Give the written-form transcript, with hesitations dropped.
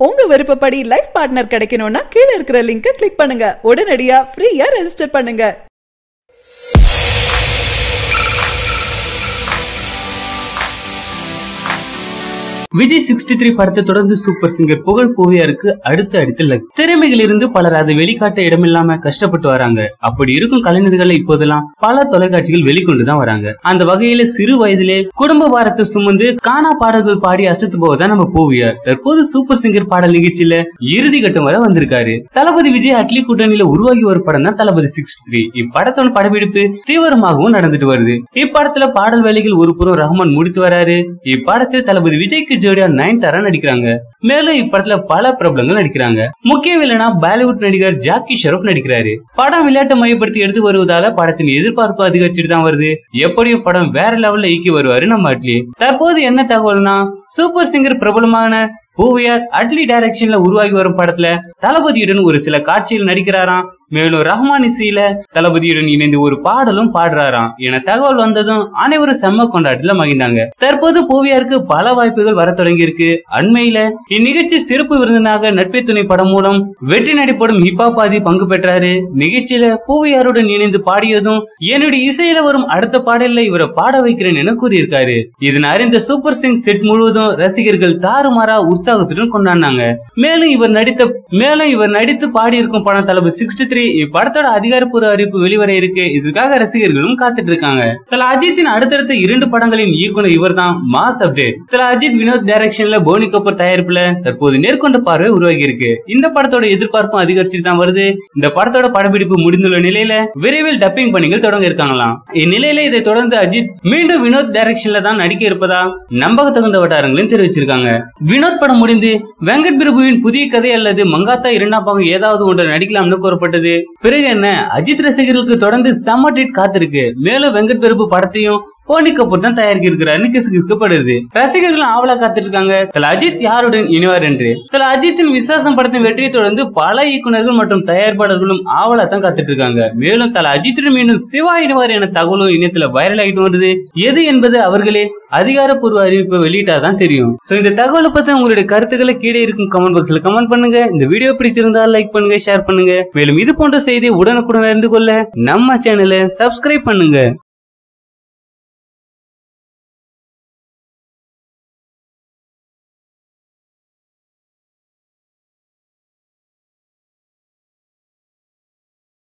உங்க விருப்பப்படி life partner கிடைக்கணும்னா கீழ இருக்கிற லிங்கை கிளிக் பண்ணுங்க. உடனடியா ஃப்ரீயா ரெஜிஸ்டர் பண்ணுங்க. விஜய் 63 படத்தை தொடர்ந்து சூப்பர் சிங்கர் புகழ் பூவியாருக்கு அடுத்த திறமைகள் இருந்து பலர் அதை வெளிக்காட்ட இடமில்லாம கஷ்டப்பட்டு வராங்க. அப்படி இருக்கும் கலைஞர்களை இப்போதெல்லாம் பல தொலைக்காட்சிகள் வெளிக்கொண்டுதான் வராங்க. அந்த வகையில சிறு வயதிலே குடும்ப பாரத்தை சுமந்து காணா பாடல்கள் பாடி அசத்து போவதான் நம்ம பூவியார் தற்போது சூப்பர் சிங்கர் பாடல் நிகழ்ச்சியில இறுதி கட்டம் வரை வந்திருக்காரு. தளபதி விஜய் அட்லி கூட்டணியில உருவாகி ஒரு படம் தான் தளபதி 63. இப்படத்தோட படப்பிடிப்பு தீவிரமாகவும் நடந்துட்டு வருது. இப்படத்துல பாடல் வேலைகள் ஒரு புறம் ரஹ்மான் முடித்து வராரு. இப்படத்தில் தளபதி விஜய்க்கு ஜோடியா நயன்தாரா நடிக்கிறாங்க. மேலும் இப்படத்துல பல பிரபலங்கள் நடிக்கிறாங்க. முக்கிய வில்லனா பாலிவுட் நடிகர் ஜாக்கி ஷெராப் நடிக்கிறாரு. படம் விளையாட்டை மையப்படுத்தி எடுத்து வருவதால படத்தின் எதிர்பார்ப்பு அதிகரிச்சுட்டு தான் வருது. எப்படியும் படம் வேற லெவல்ல இயக்கி வருவாரு நம்ம அட்லி. தற்போது என்ன தகவல்னா சூப்பர் சிங்கர் பிரபலமான பூவியார் அட்லி டைரக்ஷன்ல உருவாகி வரும் படத்துல தளபதியுடன் ஒரு சில காட்சியில் நடிக்கிறாராம். மேலும் ரஹ்மான் இசையில தளபதியுடன் இணைந்து ஒரு பாடலும் பாடுறாராம் என தகவல் வந்ததும் அனைவரும் செம்ம கொண்டாட்டத்துல மகிழ்ந்தாங்க. தற்போது பூவியாருக்கு பல வாய்ப்புகள் வர தொடங்கி இருக்கு. அண்மையில இந்நிகழ்ச்சி சிறப்பு விருந்தினராக நட்பே துணை படம் மூலம் வெற்றி நடிப்படும் ஹிப்பாபாதி பங்கு பெற்றாரு. நிகழ்ச்சியில பூவியாருடன் இணைந்து பாடியதும் என்னுடைய இசையில வரும் அடுத்த பாடல்ல இவரை பாட வைக்கிறேன் என கூறியிருக்காரு. இதன் அறிந்த சூப்பர் சிங் செட் முழுவதும் ரசிகர்கள் தாறுமாறா உற்சாகத்துடன் கொண்டாடினாங்க. மேலும் இவர் நடித்து பாடியிருக்கும் படம் தளபதி 63. இப்படத்தோட அதிகாரப்பூர்வ அறிவிப்பு வெளிவர இருக்கு. இதுக்காக ரசிகர்களும் காத்துட்டு இருக்காங்க. தல அஜித்தின் அடுத்தடுத்த 2 படங்களின் இயக்குனர் இவர் தான். Mass update. தல அஜித் வினோத் டைரக்ஷன்ல போனி கபூர் தயாரிப்புல தற்போது நேர்கொண்ட பார்வை உருவாகி இருக்கு. இந்த படத்தோட எதிர்பார்ப்பும் அதிகரிச்சுட்டு தான் வருது. இந்த படத்தோட படப்பிடிப்பு முடிந்துள்ள நிலையில விரைவில் டப்பிங் பணிகள் தொடங்க இருக்காங்களாம். இந்நிலையில இதை தொடர்ந்து அஜித் மீண்டும் வினோத் டைரக்ஷன்ல தான் நடிக்க இருப்பதா நம்பக தகுந்த வட்டாரங்களும் தெரிவிச்சிருக்காங்க. வினோத் படம் முடிந்து வெங்கட் பிரபுவின் புதிய கதை அல்லது மங்காத்தா 2ஆம் பாகம் ஏதாவது ஒன்று நடிக்கலாம்னு கூறப்பட்டது. பிறகு என்ன, அஜித் ரசிகர்களுக்கு தொடர்ந்து செம்ம ட்ரீட் காத்திருக்கு. மேலும் வெங்கட் பிரபு படத்தையும் போனி கபூர் தான் தயாரிக்க இருக்கிறாருன்னு கிசுகிசுக்கப்படுது. ரசிகர்கள் ஆவலா காத்துட்டு இருக்காங்க தல அஜித் யாருடன் இணைவார் என்று. தல அஜித்தின் விசுவாசம் படத்தின் வெற்றியை தொடர்ந்து பல இயக்குநர்கள் மற்றும் தயாரிப்பாளர்களும் ஆவலா தான் காத்துட்டு இருக்காங்க. மேலும் தல அஜித்துடன் மீண்டும் சிவா இணைவார் என தகவலும் இணையத்துல வைரல் ஆகிட்டு வருது. எது என்பது அவர்களே அதிகாரப்பூர்வ அறிவிப்பை வெளியிட்டாதான் தெரியும். சோ இந்த தகவலை பத்தி உங்களுடைய கருத்துக்களை கீழே இருக்கும் கமெண்ட் பாக்ஸ்ல கமெண்ட் பண்ணுங்க. இந்த வீடியோ பிடிச்சிருந்தா லைக் பண்ணுங்க, ஷேர் பண்ணுங்க. மேலும் இது போன்ற செய்தி உடனுக்குடன் அறிந்து கொள்ள நம்ம சேனலை சப்ஸ்கிரைப் பண்ணுங்க.